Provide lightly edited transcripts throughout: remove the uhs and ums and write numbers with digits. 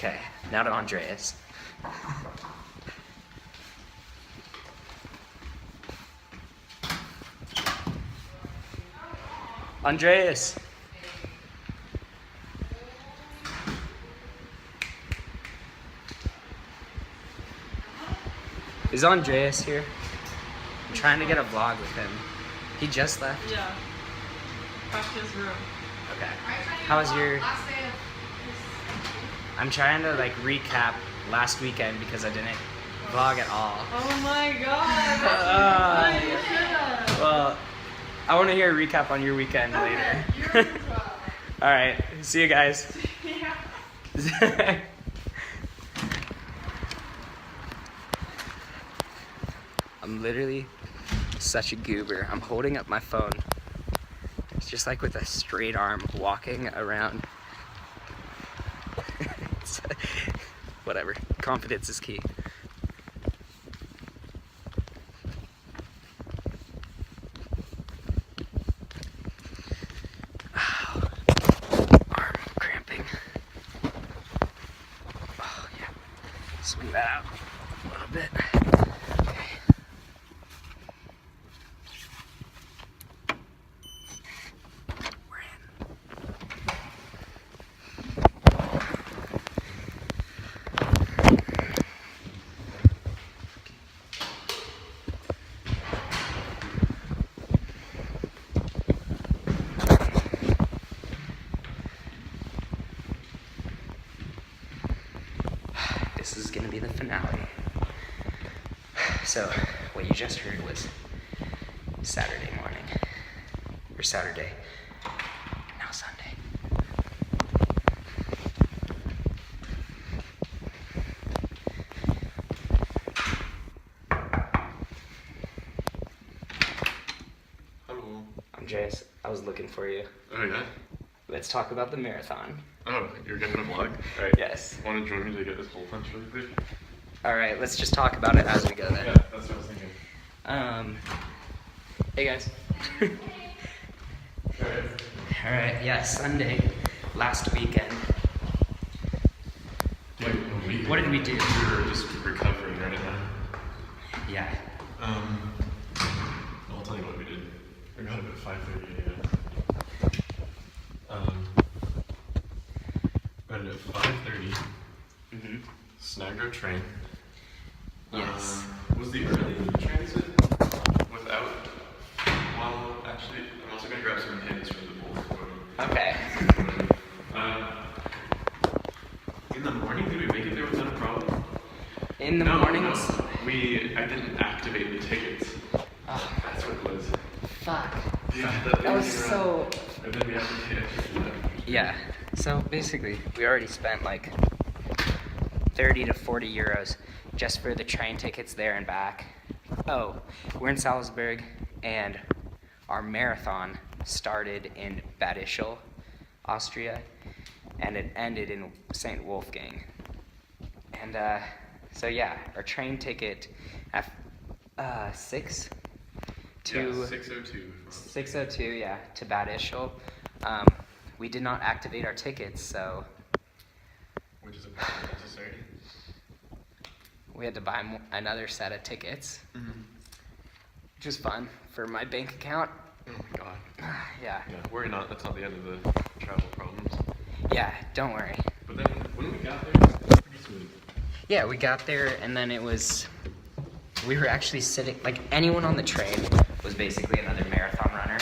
Okay, now to Andreas. Andreas. Is Andreas here? I'm trying to get a vlog with him. He just left? Yeah. Back to his room. Okay. How was your... I'm trying to like recap last weekend because I didn't vlog at all. Oh my god! You should have. Well, I want to hear a recap on your weekend later. Alright, see you guys. Yeah. I'm literally such a goober. I'm holding up my phone. It's just like with a straight arm walking around. Whatever. Confidence is key. Arm cramping. Oh yeah. Swing that out a little bit. Okay. We're in. This is gonna be the finale. So, what you just heard was Saturday morning, or Saturday, now Sunday. Hello. Andreas, I was looking for you. Oh yeah? Let's talk about the marathon. Oh, you're getting a vlog? Alright. Yes. Want to join me to get this hole punched really quick? Alright, let's just talk about it as we go then. Yeah, that's what I was thinking. Hey guys. Alright. Alright, yeah, Sunday, last weekend. What did we do? We were just recovering right now. Yeah. I'll tell you what we did. We got up at 5:30 a.m. Got it at 5:30. Mm-hmm. Snagged our train. Yes. Was the early transit without? Well, actually, I'm also gonna grab some hints from the pool photo. Okay. In the morning, did we make it there without a problem? In the No, mornings? no. I didn't activate the tickets. Oh, That's what it was. fuck. Yeah, That was so... And then we have to pay extra for that. Yeah. So basically, we already spent like 30 to 40 euros just for the train tickets there and back. Oh, we're in Salzburg, and our marathon started in Bad Ischl, Austria, and it ended in St. Wolfgang. And so yeah, our train ticket at 6 to... Yeah, 6:02. 6:02, yeah, to Bad Ischl. We did not activate our tickets, so Which is apparently necessary. we had to buy another set of tickets, which was fun for my bank account. Oh my god. Yeah. Yeah, worry not, that's not the end of the travel problems. Yeah, don't worry. But then, when we got there, it was pretty smooth. Yeah, we got there, and then we were actually sitting, like anyone on the train was basically another marathon runner.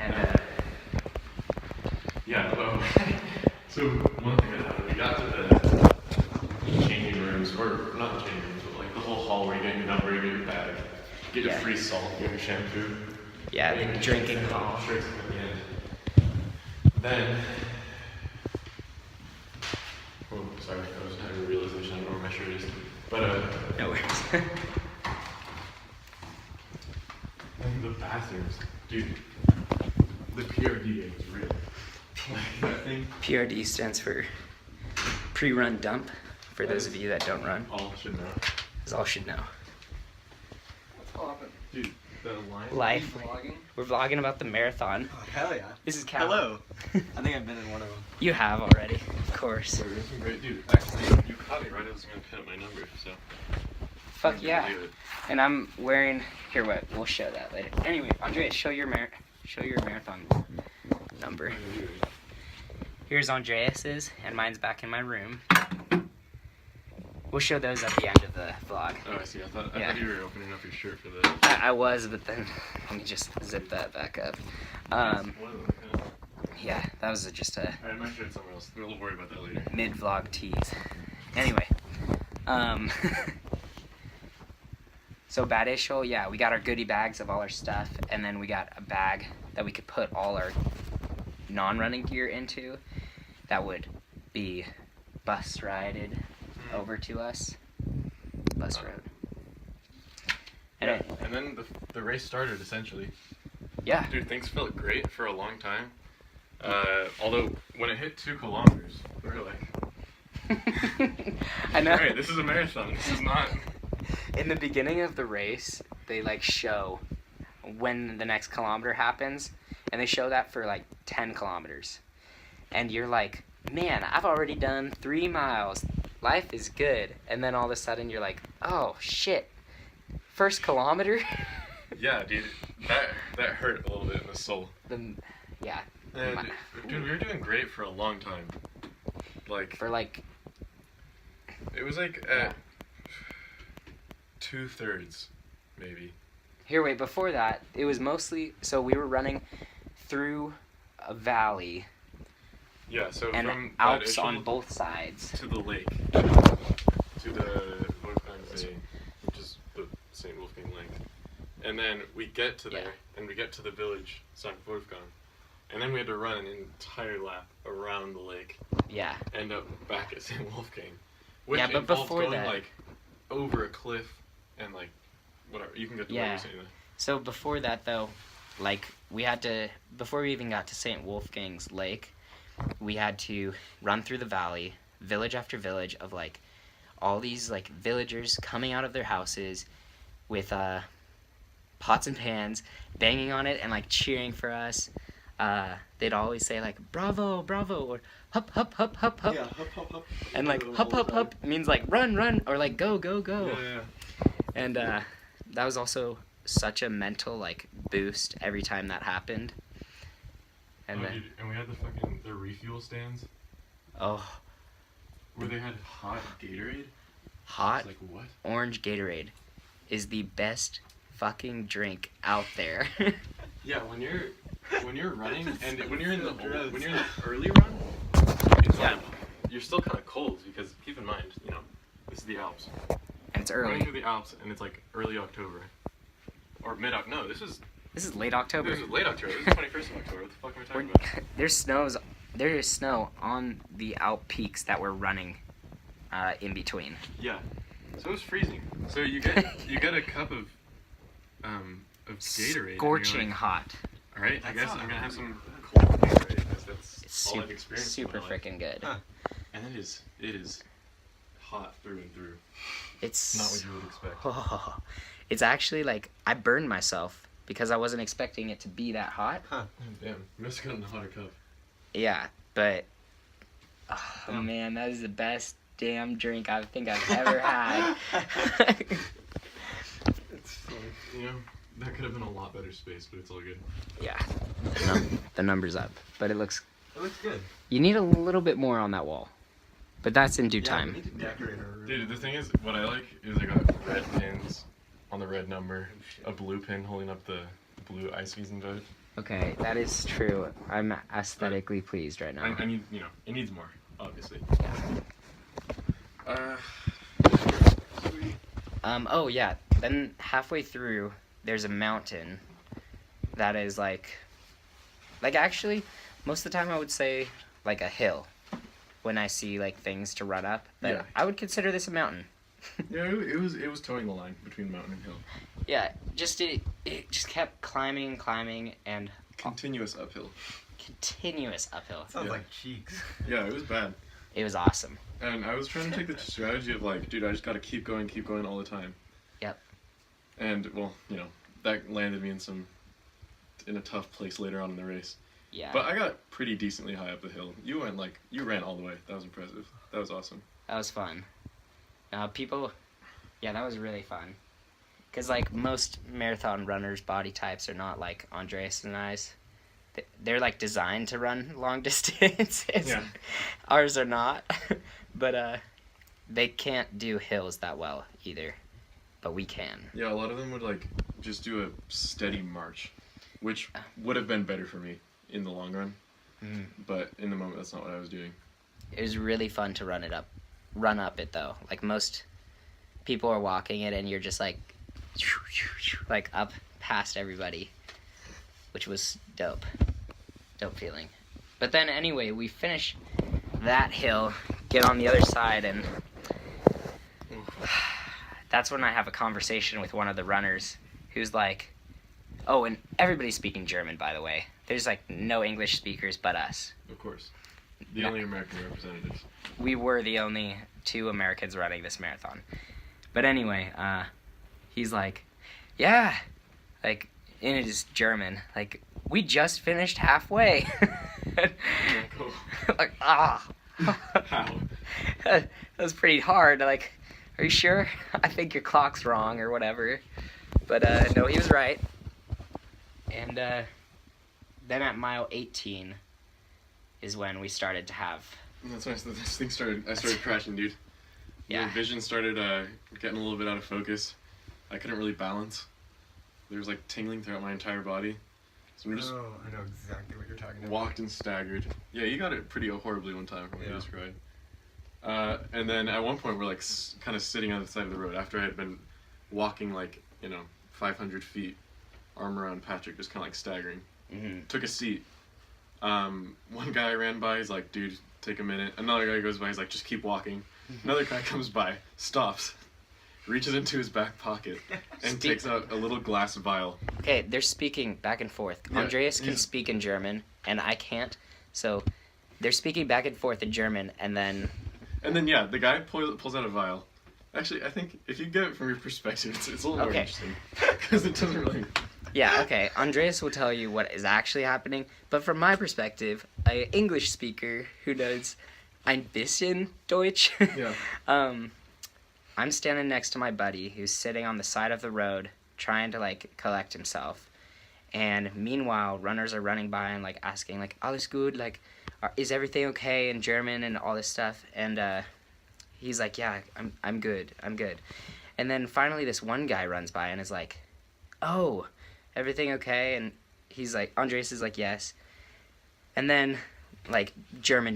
And Yeah, so one thing that happened, we got to the changing rooms, or not the changing rooms, but like the whole hall where you get your number, you get your bag, get your Yeah. free salt, you get your shampoo. yeah, the drinking hall. Shirts at the end. Then, oh, sorry, I was having a realization I don't know where my shirt is. But, No worries. and the bathrooms, dude, the PRDA was real. Like, that thing, PRD stands for pre-run dump, for those of you that don't run. all should know. Is all should know. What's poppin'? Dude, The line. life. Vlogging? We're vlogging about the marathon. Oh, hell yeah. This is Cal. Hello. I think I've been in one of them. You have already, of course. So there's some great dude. Actually, you caught me right. I was gonna pin up my number. So. Fuck You yeah. believe it. And I'm wearing, here what, we'll show that later. Anyway, Andreas, show your marathon number. Here's Andreas's, and mine's back in my room. We'll show those at the end of the vlog. Oh, I see. I thought Yeah. you were opening up your shirt for this. I was, but then let me just zip that back up. One of them, yeah. Yeah, that was just a Alright, my shirt's somewhere else. We'll worry about that later. mid-vlog tease. Anyway, so Bad Ishul, yeah, we got our goodie bags of all our stuff, and then we got a bag that we could put all our non-running gear into that would be bus rided over to us. Bus road. And Yeah, and then the race started essentially. yeah, Dude, things felt great for a long time. Although when it hit 2 kilometers, we were like, I know. alright, this is a marathon. This is not. In the beginning of the race, they like show when the next kilometer happens, and they show that for like 10 kilometers. And you're like, man, I've already done 3 miles. Life is good. And then all of a sudden you're like, oh shit, first kilometer? Yeah, dude, that hurt a little bit in the soul. Yeah. And dude, we were doing great for a long time. Like For like, it was like at 2/3, maybe. here, wait, before that, it was mostly, so we were running through a valley Yeah, so and from Alps Bad on Ischl both sides. to the lake, to the Wolfgangsee, which is the St. Wolfgang Lake, and then we get to there, and we get to the village St. Wolfgang, and then we had to run an entire lap around the lake, Yeah. end up back at St. Wolfgang, which Yeah, but involved before going that- like over a cliff and like whatever. You can get to what Yeah. you're saying. So before that, though, like, we had to, before we even got to St. Wolfgang's Lake, we had to run through the valley, village after village of, like, all these, like, villagers coming out of their houses with pots and pans, banging on it and, like, cheering for us. They'd always say, like, bravo, bravo, or hup, hup, hup, hup, hup. Yeah, hup, hup. And, like, hup, hup, hup means, like, run, run, or, like, go, go, go. Yeah. And that was also such a mental like boost every time that happened. And then, Dude, and we had the refuel stands oh, where they had hot Gatorade. hot It's like what? orange Gatorade is the best fucking drink out there. Yeah, when you're running and when you're in the gross. when you're in the early run, it's Yeah. like you're still kind of cold because keep in mind, you know, this is the Alps. And it's Running early. through the Alps and it's like early October or mid October. No, this is Late October. late October. This is 21st of October. What the fuck am I talking We're- about? there is snow on the Alp peaks that we're running in between. Yeah. So it was freezing. So you get a cup of Gatorade. Scorching And hot. you're like, all right, I That's guess not I'm gonna have hot. some cold Gatorade because that's It's all super, I've experienced. super in my life. freaking good. Huh. And it is hot through and through. It's Not what you would expect. it's actually like I burned myself because I wasn't expecting it to be that hot. Damn, you must have gotten a hotter cup. Yeah, but oh man, that is the best damn drink I think I've ever had. It's funny. You know, that could have been a lot better space, but it's all good. Yeah, the number's up, but it looks. It looks good. You need a little bit more on that wall, but that's in due Yeah, we time. need to decorate our room. Dude, the thing is, what I like is I got red pins on the red number, a blue pin holding up the blue ice season vote. Okay, that is true. I'm aesthetically pleased right now. I need, you know, it needs more, obviously. Oh yeah. Then halfway through, there's a mountain that is like actually, most of the time I would say like a hill when I see like things to run up. But Yeah. I would consider this a mountain. Yeah, it was towing the line between mountain and hill. Yeah, it just kept climbing and climbing and Continuous uphill. continuous uphill. Sounds Yeah. like cheeks. Yeah, it was bad. It was awesome. And I was trying to take the strategy of like, dude, I just gotta keep going all the time. Yep. And well, you know, that landed me in a tough place later on in the race. Yeah. But I got pretty decently high up the hill. You ran all the way. That was impressive. That was awesome. That was fun. Yeah, that was really fun. Because, like, most marathon runners' body types are not like Andreas and I's. They're, like, designed to run long distances. Yeah. Ours are not. But, they can't do hills that well either. But we can. Yeah, a lot of them would, like, just do a steady march, which would have been better for me in the long run. Mm. But in the moment, that's not what I was doing. It was really fun to run up it, though. Like, most people are walking it, and you're just, like up past everybody, which was dope feeling. But then anyway, we finish that hill, get on the other side, and that's when I have a conversation with one of the runners who's like, oh, and everybody's speaking German, by the way. There's like no English speakers but us. Of course. The only American representatives. We were the only 2 Americans running this marathon. But anyway, he's like, yeah, like, in his German, like, we just finished halfway. Cool. Like, How? That was pretty hard. Like, are you sure? I think your clock's wrong or whatever. But, no, he was right. And, then at mile 18 is when we started to have... That's when I started crashing, dude. Yeah. My vision started getting a little bit out of focus. I couldn't really balance. There was like tingling throughout my entire body. So I'm just I know exactly what you're talking about. walked and staggered. Yeah, you got it pretty horribly one time from what you described. And then at one point we're like kind of sitting on the side of the road after I had been walking like, 500 feet, arm around Patrick, just kind of like staggering. Mm-hmm. Took a seat. One guy ran by, he's like, dude, take a minute. Another guy goes by, he's like, just keep walking. Another guy comes by, stops, reaches into his back pocket, and takes out a little glass vial. Okay, they're speaking back and forth. Yeah, Andreas can speak in German, and I can't. So they're speaking back and forth in German, and then... And then, yeah, the guy pulls out a vial. Actually, I think if you get it from your perspective, it's a little more interesting. Because it doesn't really... Yeah, okay. Andreas will tell you what is actually happening, but from my perspective, an English speaker who knows ein bisschen Deutsch, Yeah. I'm standing next to my buddy who's sitting on the side of the road trying to, like, collect himself. And meanwhile, runners are running by and, like, asking, like, alles gut? Like, is everything okay in German and all this stuff? And he's like, yeah, I'm good. And then finally this one guy runs by and is like, oh, everything okay? And he's like, Andres is like, yes. And then, like, German,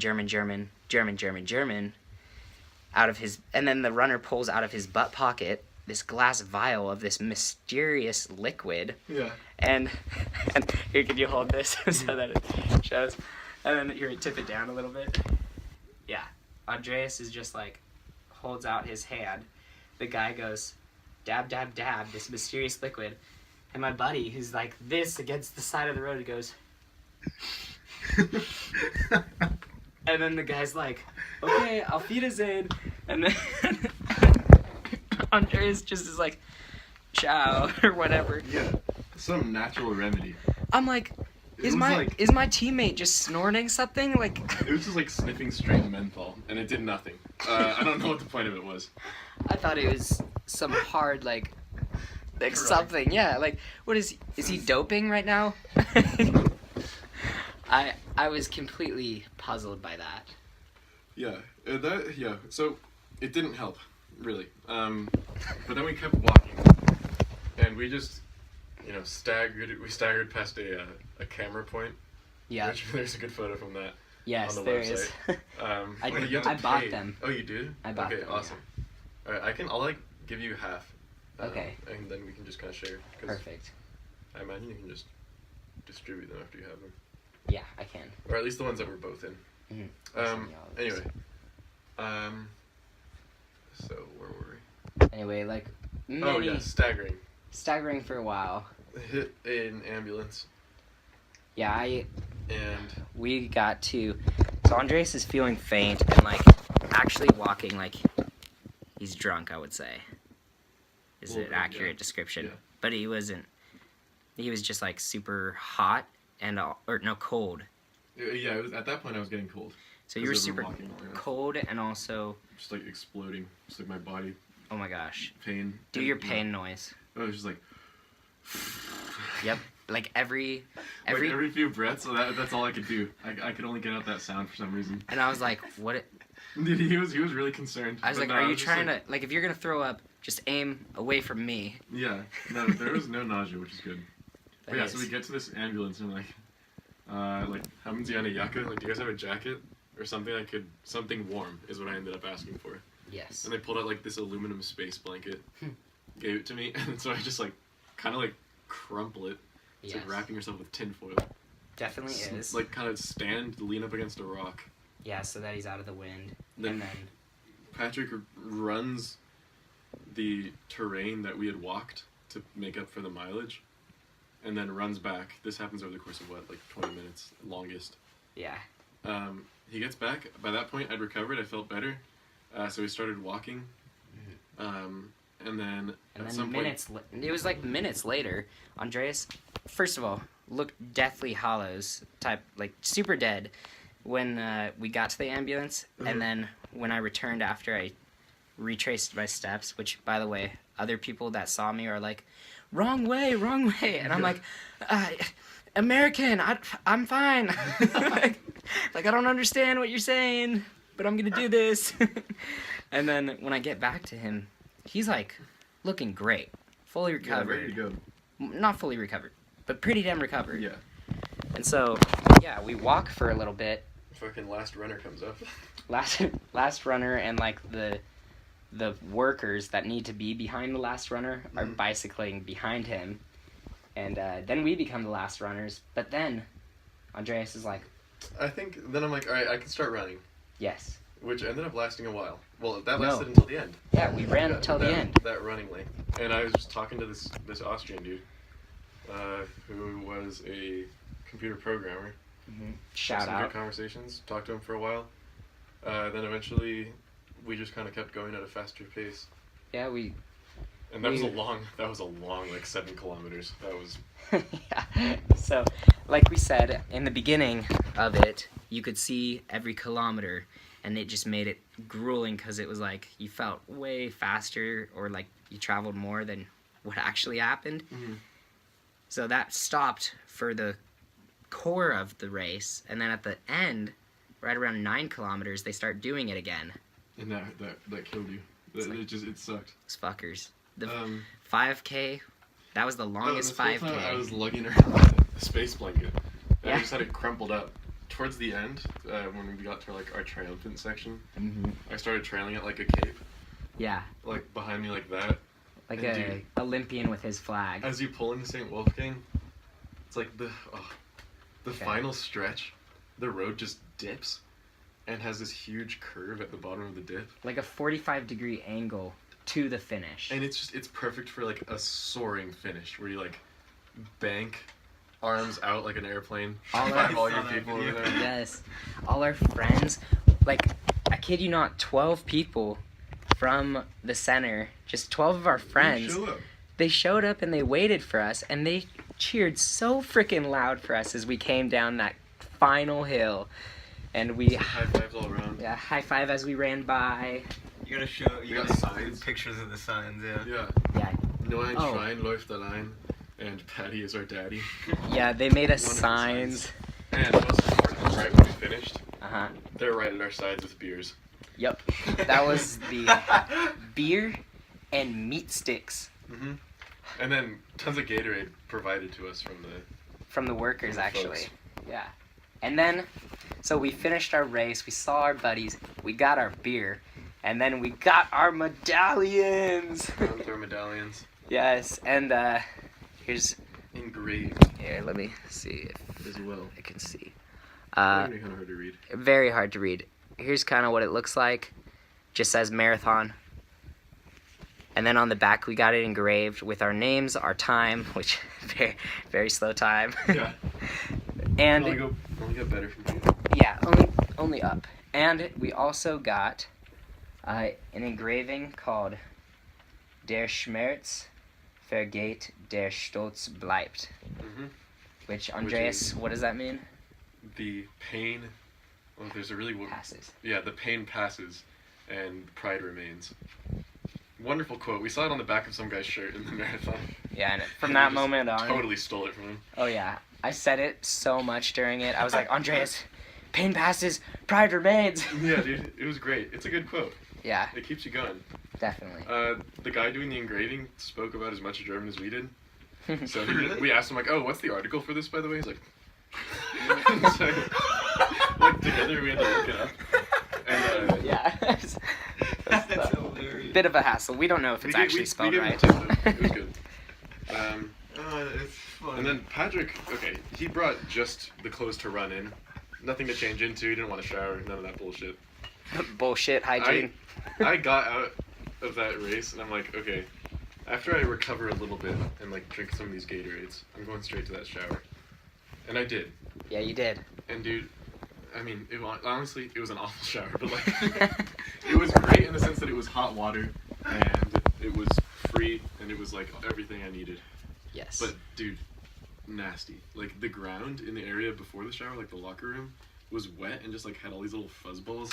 out of his, and then the runner pulls out of his butt pocket this glass vial of this mysterious liquid. Yeah. And here, can you hold this so that it shows? And then here, tip it down a little bit. Yeah. Andreas is just like, holds out his hand. The guy goes, dab, dab, dab, this mysterious liquid. And my buddy, who's like this against the side of the road, goes... And then the guy's like, okay, auf Wiedersehen. And then Andreas just is like, ciao, or whatever. Yeah. Some natural remedy. I'm like, is my teammate just snorting something? Like, It was just like sniffing straight menthol, and it did nothing. I don't know what the point of it was. I thought it was some hard, like something. Yeah, like, what is he doping right now? I was completely puzzled by that. Yeah, so it didn't help, really. But then we kept walking, and we just, staggered past a camera point. Yeah. Which, there's a good photo from that. Yes, on the there website. is. I bought them. Oh, you did? I bought them. Okay, awesome. All right, I'll like give you half. Okay. And then we can just kind of share. Perfect. I imagine you can just distribute them after you have them. Yeah, I can. Or at least the ones that we're both in. Mm-hmm. Anyway. So where were we? Anyway, like, Oh yeah, staggering. staggering for a while. Hit an ambulance. Yeah, And we got to... So Andres is feeling faint and, like, actually walking like he's drunk, I would say. Is an accurate description. Yeah. But he wasn't... He was just like super hot and or no cold. Yeah, it was, at that point I was getting cold. So you were 'Cause I've super been walking long enough. cold and also, Just like exploding. Just like my body oh my gosh, pain. do And, your you know, pain noise. I was just like. Yep, like every. Like every few breaths, so that's all I could do. I could only get out that sound for some reason. And I was like, what? Dude, he was really concerned. I was But like, no, are you just trying like, to, like, if you're gonna throw up, just aim away from me. Yeah, no, there was no nausea, which is good. But yeah, so we is- get to this ambulance and like, haben Sie eine Jacke? Like, do you guys have a jacket or something something warm is what I ended up asking for. Yes. And they pulled out like this aluminum space blanket, gave it to me, and so I just like, kind of like crumple it. It's like Yes. wrapping yourself with tinfoil. Definitely is. Like kind of stand, lean up against a rock. Yeah, so that he's out of the wind. Then- And then, Patrick runs the terrain that we had walked to make up for the mileage, and then runs back. This happens over the course of what, like 20 minutes, longest. yeah. He gets back. By that point, I'd recovered. I felt better. So we started walking. And then And at then some minutes, it was like minutes later, Andreas, first of all, looked deathly hollows, type, like super dead when we got to the ambulance. Mhm. And then when I returned after I retraced my steps, which, by the way, other people that saw me are like, wrong way. And I'm like, American, I'm fine. like, I don't understand what you're saying, but I'm going to do this. And then when I get back to him, he's like looking great, fully point, yeah, recovered. ready to go. Not fully recovered, but pretty damn recovered. Yeah. And so, yeah, we walk for a little bit. Fucking last runner comes up. Last runner and like the workers that need to be behind the last runner are bicycling behind him, and then we become the last runners. But then Andreas is like, I think, then I'm like, alright, I can start running. yes, Which ended up lasting a while. Well, that No. lasted until the end. yeah, we ran till the that, end. That running length. And I was just talking to this Austrian dude, who was a computer programmer. Shout Some out. good conversations. Talked to him for a while. Then eventually, we just kind of kept going at a faster pace. Yeah, we. And that was a long, like 7 kilometers. That was. Yeah. So, like we said in the beginning of it, you could see every kilometer, and it just made it grueling because it was like you felt way faster or like you traveled more than what actually happened. Mhm. So that stopped for the core of the race, and then at the end, right around 9 kilometers, they start doing it again. And that killed you. It sucked. Those fuckers. The Um, 5K, that was the longest this whole time 5K. I was lugging around the space blanket. And Yeah. I just had it crumpled up. Towards the end, when we got to like our triumphant section, I started trailing it like a cape, Yeah, like behind me like that. like And a dude, Olympian with his flag. as you pull into St. Wolfgang, it's like the Okay. final stretch, the road just dips and has this huge curve at the bottom of the dip. Like a 45-degree angle to the finish. And it's perfect for like a soaring finish where you like bank arms out like an airplane. All Five our- all your people over there. Yes. All our friends, like, I kid you not, 12 people from the center, just 12 of our friends, Show up. they showed up and they waited for us, and they cheered so freaking loud for us as we came down that final hill. And we, High fives all around. yeah, high five as we ran by. You gotta show. You We got gotta signs. pictures of the signs. Yeah. Yeah. Yeah, No ein Oh. Schwein läuft allein, and Patty is our daddy. yeah, they made us Wonderful signs. And most important, right when we finished, Uh-huh. they're right at our sides with beers. Yep. That was the beer and meat sticks Mm-hmm. And then tons of Gatorade provided to us from the. from the workers, From the actually. folks. Yeah. And then, so we finished our race, we saw our buddies, we got our beer, and then we got our medallions! Their medallions Yes, and here's, engraved here, let me see if as well. I can see. Kind of hard to read. Very hard to read. Here's kind of what it looks like. Just says marathon. And then on the back we got it engraved with our names, our time, which very, very slow time. Yeah. And Only got better from you. yeah, only up. And we also got an engraving called Der Schmerz Vergeht der Stolz bleibt. Mhm. Which, Andreas, what does that mean? The pain. Oh, there's a really Passes. Yeah, the pain passes, and pride remains. Wonderful quote. We saw it on the back of some guy's shirt in the marathon. Yeah, and from We that just moment on. totally stole it from him. Oh yeah, I said it so much during it. I was like, Andreas, pain passes, pride remains. Yeah, dude, it was great. It's a good quote. Yeah, It keeps you going. definitely. The guy doing the engraving spoke about as much German as we did. So Really? we asked him like, "Oh, what's the article for this, by the way?" He's like, so, like together we had to look it up. And yeah, That's hilarious. bit of a hassle. We don't know if it's actually spelled gave him right. a tip, though. It was good. Oh, it's fun. And then Patrick, okay, he brought just the clothes to run in, nothing to change into. He didn't want to shower, none of that bullshit. Bullshit hygiene. I got out of that race and I'm like, okay, after I recover a little bit and like drink some of these Gatorades, I'm going straight to that shower. And I did. Yeah, you did. And dude, I mean, honestly, it was an awful shower, but like, it was great in the sense that it was hot water and it was free and it was like everything I needed. Yes. But dude, nasty. Like the ground in the area before the shower, like the locker room, was wet and just like had all these little fuzz balls.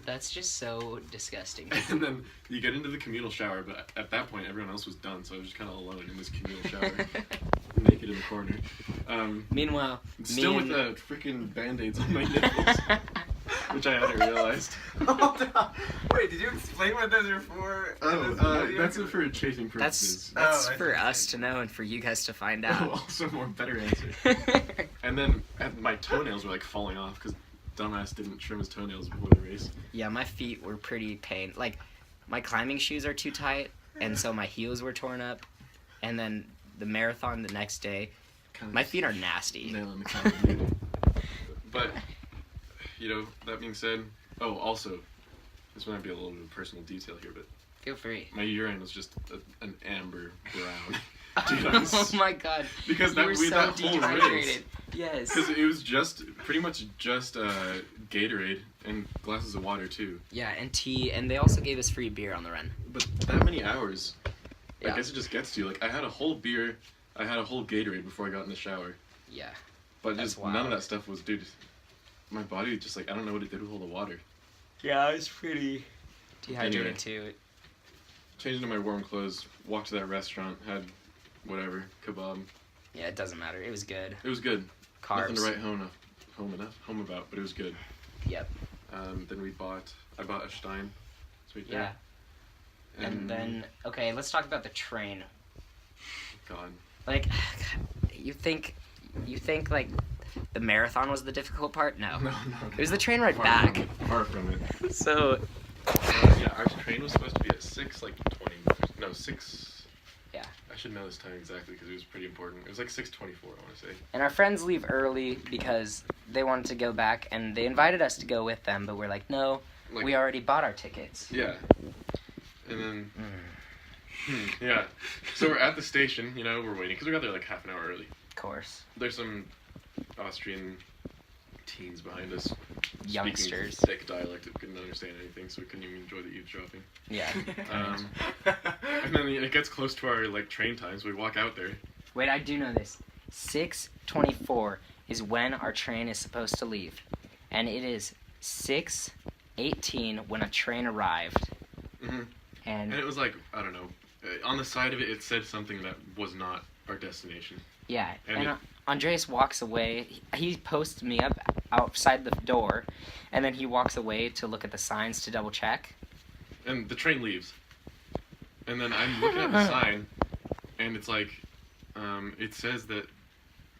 That's just so disgusting. And then you get into the communal shower, but at that point everyone else was done, so I was just kind of alone in this communal shower, naked in the corner. Meanwhile, Still with the freaking band-aids on my nipples, which I hadn't realized. Hold on. Wait, did you explain what those are for? That's it for chasing purposes. That's Oh, I for see. us to know and for you guys to find Oh, out. also more better answer. And then my toenails were like falling off because dumbass didn't trim his toenails before the race. Yeah, my feet were pretty pain. Like, my climbing shoes are too tight, and so my heels were torn up. And then the marathon the next day, my feet are nasty. Nail in the coffin, dude. But, you know, that being said, also, this might be a little bit of personal detail here, but Feel free. my urine was just an amber brown. Dude, I was- Oh my god. Because You that were we so that whole race. dehydrated. Yes. Because it was just pretty much just Gatorade and glasses of water too. Yeah, and tea, and they also gave us free beer on the run. But that many hours, Yeah. I guess it just gets to you. Like I had a whole beer, I had a whole Gatorade before I got in the shower. Yeah. But That's just none wild. of that stuff was, dude. My body just like I don't know what it did with all the water. Yeah, I was pretty dehydrated Anyway. too. Changed into my warm clothes, walked to that restaurant, had whatever kebab. Yeah, it doesn't matter. It was good. It was good. Nothing Carbs. to write home about, but it was good. Yep. Then I bought a Stein. Sweet Yeah. And then, okay, let's talk about the train. God. Like, you think like the marathon was the difficult part? No. No. It was the train ride Far back. From it. Far from it. So, Yeah, our train was supposed to be at 6. Yeah. I should know this time exactly because it was pretty important. It was like 6:24, I want to say. and our friends leave early because they wanted to go back, and they invited us to go with them, but we're like, no, Like, we already bought our tickets. Yeah. And then. Yeah. So we're at the station. You know, we're waiting because we got there like half an hour early. Of course. There's some Austrian teens behind us. Youngsters. Speaking thick dialect that couldn't understand anything, so we couldn't even enjoy the eavesdropping. Yeah. And then it gets close to our like train time, so we walk out there. Wait, I do know this. 6:24 is when our train is supposed to leave. And it is 6:18 when a train arrived. Mm-hmm. And And it was like, I don't know, on the side of it, it said something that was not our destination. yeah, and and it- Andreas walks away. He posts me up outside the door, and then he walks away to look at the signs to double check. And the train leaves. And then I'm looking at the sign, and it's like, it says that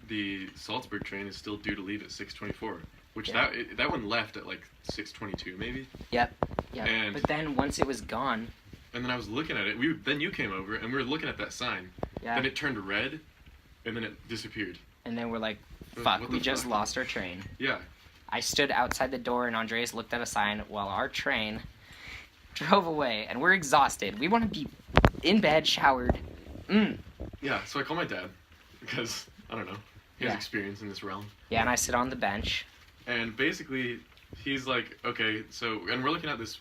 the Salzburg train is still due to leave at 6:24, which Yeah. that one left at like 6:22 maybe. Yeah, And- but then once it was gone, And then I was looking at it. Then you came over, and we were looking at that sign. yeah, Then it turned red, and then it disappeared. and then we're like, What fuck, the we just fuck? lost our train. Yeah. I stood outside the door, and Andreas looked at a sign while our train drove away, and we're exhausted. We want to be in bed, showered. Yeah, so I call my dad, because, I don't know, he has Yeah. experience in this realm. Yeah, and I sit on the bench. And basically, he's like, okay, so, and we're looking at this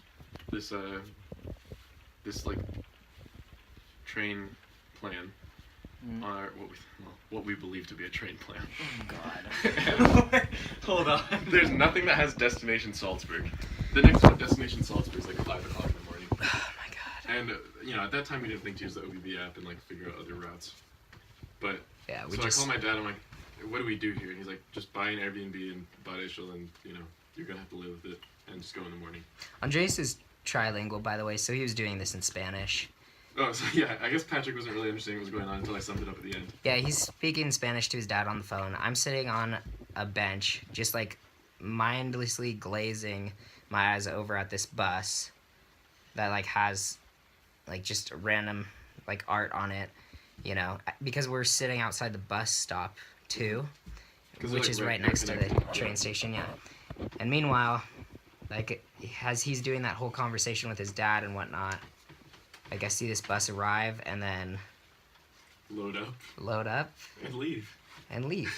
like, train plan. what we believe to be a train plan. Oh, God. Hold on. There's nothing that has destination Salzburg. The next one, destination Salzburg, is like 5 o'clock in the morning. Oh, my God. And at that time we didn't think to use the OBB app and like figure out other routes. But Yeah, I call my dad. I'm like, what do we do here? And he's like, just buy an Airbnb in Bad Ischl, and you're gonna have to live with it and just go in the morning. Andres is trilingual, by the way, so he was doing this in Spanish. Oh, so yeah, I guess Patrick wasn't really understanding what was going on until I summed it up at the end. Yeah, he's speaking Spanish to his dad on the phone. I'm sitting on a bench, just like mindlessly glazing my eyes over at this bus that like has like just random like art on it, because we're sitting outside the bus stop too, which is right next to the train station. Yeah, and meanwhile, like as he's doing that whole conversation with his dad and whatnot, like I see this bus arrive and then load up and leave.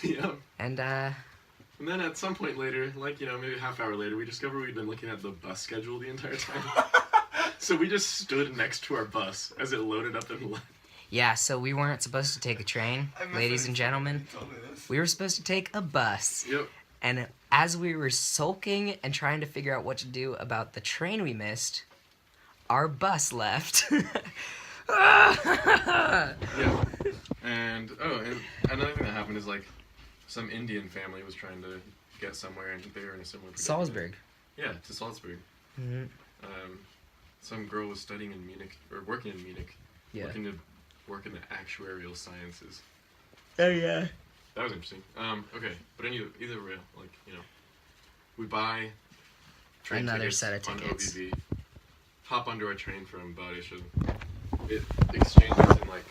Yeah. And then at some point later, like maybe a half hour later, we discovered we'd been looking at the bus schedule the entire time. So we just stood next to our bus as it loaded up and left. Yeah, so we weren't supposed to take a train, ladies and gentlemen. We were supposed to take a bus. Yep. And as we were sulking and trying to figure out what to do about the train we missed, our bus left. Yeah. And another thing that happened is like some Indian family was trying to get somewhere and they were in a similar predicament. Salzburg. Yeah, to Salzburg. Mm-hmm. Some girl was studying in Munich, or working in Munich, looking to work in the actuarial sciences. Oh, yeah. That was interesting. Okay, but either way, like, we buy train another tickets set of tickets. on OBB, hop onto our train from Bad Ischl. It exchanges in like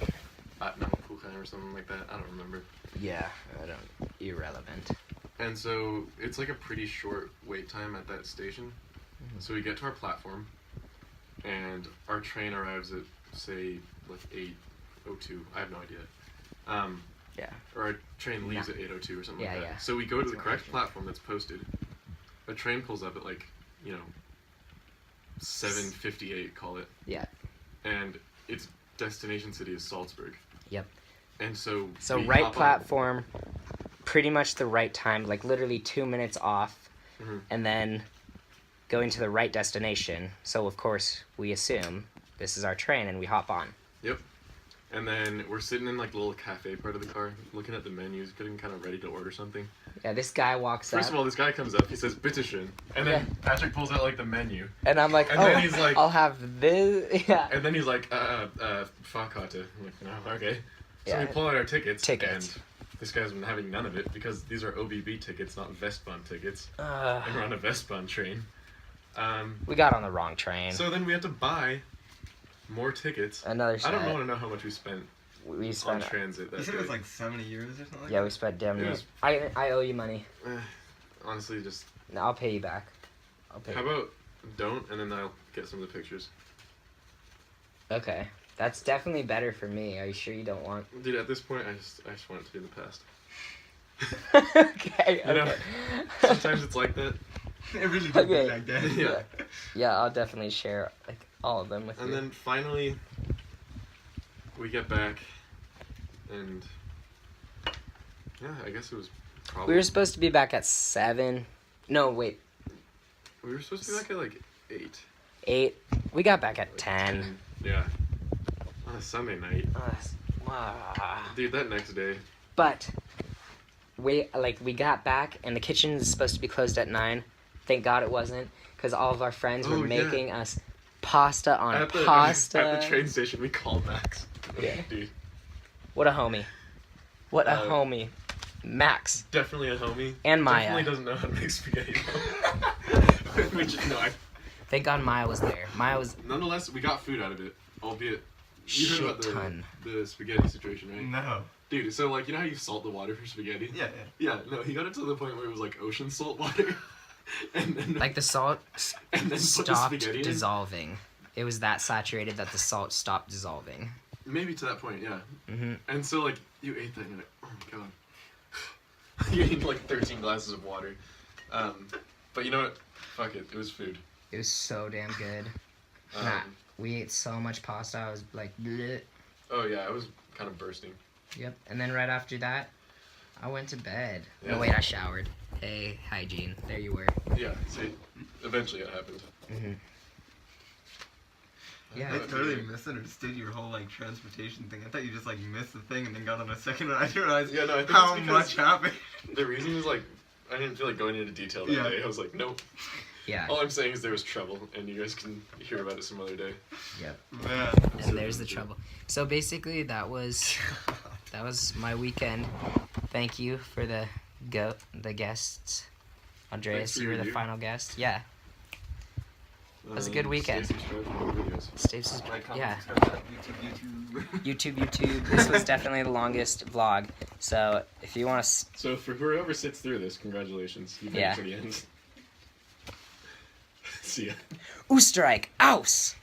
Atnam-Kuchen or something like that. I don't remember. Yeah, irrelevant. And so it's like a pretty short wait time at that station. Mm-hmm. So we get to our platform, and our train arrives at say like 8:02. I have no idea. Yeah. Or our train leaves at 8:02 or something like that. Yeah. So we go to the correct platform that's posted. A train pulls up at like 7:58, call it. Yeah. And its destination city is Salzburg. Yep. And so right platform, pretty much the right time, like literally 2 minutes off, mm-hmm. and then going to the right destination. So of course we assume this is our train and we hop on. Yep. And then we're sitting in like the little cafe part of the car, looking at the menus, getting kind of ready to order something. Yeah, this guy walks up. First of all, this guy comes up, he says, "Bitteschön." And then Patrick pulls out like the menu. And I'm like, then he's like, I'll have this. Yeah. And then he's like, Fahrkarte. I'm like, no, okay. So we pull out our tickets. And this guy's been having none of it because these are OBB tickets, not Westbahn tickets. And we're on a Westbahn train. We got on the wrong train. So then we had to buy more tickets. Another set. I don't want to know how much we spent on transit that You said day. it was like 70 euros or something like Yeah, we spent damn near. was- I owe you money. Honestly, just... No, I'll pay you back. How about don't, and then I'll get some of the pictures. Okay. That's definitely better for me. Are you sure you don't want... Dude, at this point, I just want it to be in the past. Okay, You know, sometimes it's like that. that. It really did Okay. be like that. Yeah. Yeah, I'll definitely share like all of them with you. And then finally, we get back, and yeah, I guess it was probably... We were supposed to be back at 7. No, wait. We were supposed to be back at like 8. 8. We got back at Like 10. Yeah. On a Sunday night. Wow. Dude, that next day. But we got back and the kitchen is supposed to be closed at 9. Thank God it wasn't, because all of our friends were making us pasta on pasta. At the train station, we called Max. Yeah. Dude. What a homie. What a homie. Max. Definitely a homie. And Maya. Definitely doesn't know how to make spaghetti. Thank God Maya was there. Maya was... Nonetheless, we got food out of it, albeit... You heard about Shit-ton. the spaghetti situation, right? No. Dude, so like, you know how you salt the water for spaghetti? Yeah. Yeah, no, he got it to the point where it was like ocean salt water. And then... Like the salt and then put the stopped spaghetti in. dissolving. It was that saturated that the salt stopped dissolving. Maybe to that point, yeah. Mm-hmm. And so like, you ate that and you're like, oh my god. You ate like 13 glasses of water. But you know what? Fuck it, it was food. It was so damn good. We ate so much pasta, I was like, bleh. Oh yeah, I was kind of bursting. Yep. And then right after that, I went to bed. Yeah. No, wait, I showered. Hey, hygiene. There you were. Yeah, see, eventually it happened. Mm-hmm. Yeah. I totally misunderstood your whole like transportation thing. I thought you just like missed the thing and then got on a second one. I didn't realize Yeah, no, I think how it's because much happened. The reason is like, I didn't feel like going into detail that Yeah. day. I was like, nope. Yeah. All I'm saying is there was trouble, and you guys can hear about it some other day. Yep. Man. And there's the trouble. So basically, that was my weekend. Thank you for the guests. Andreas, Thanks for you were your the review. final guest. Yeah. It was a good weekend. Stay subscribed for more videos. Stave's Like, comment, yeah. subscribe, YouTube. YouTube. This was definitely the longest vlog. So if you want to, So for whoever sits through this, congratulations. You made Yeah. it to the end. See ya. Oostenrijk, aus.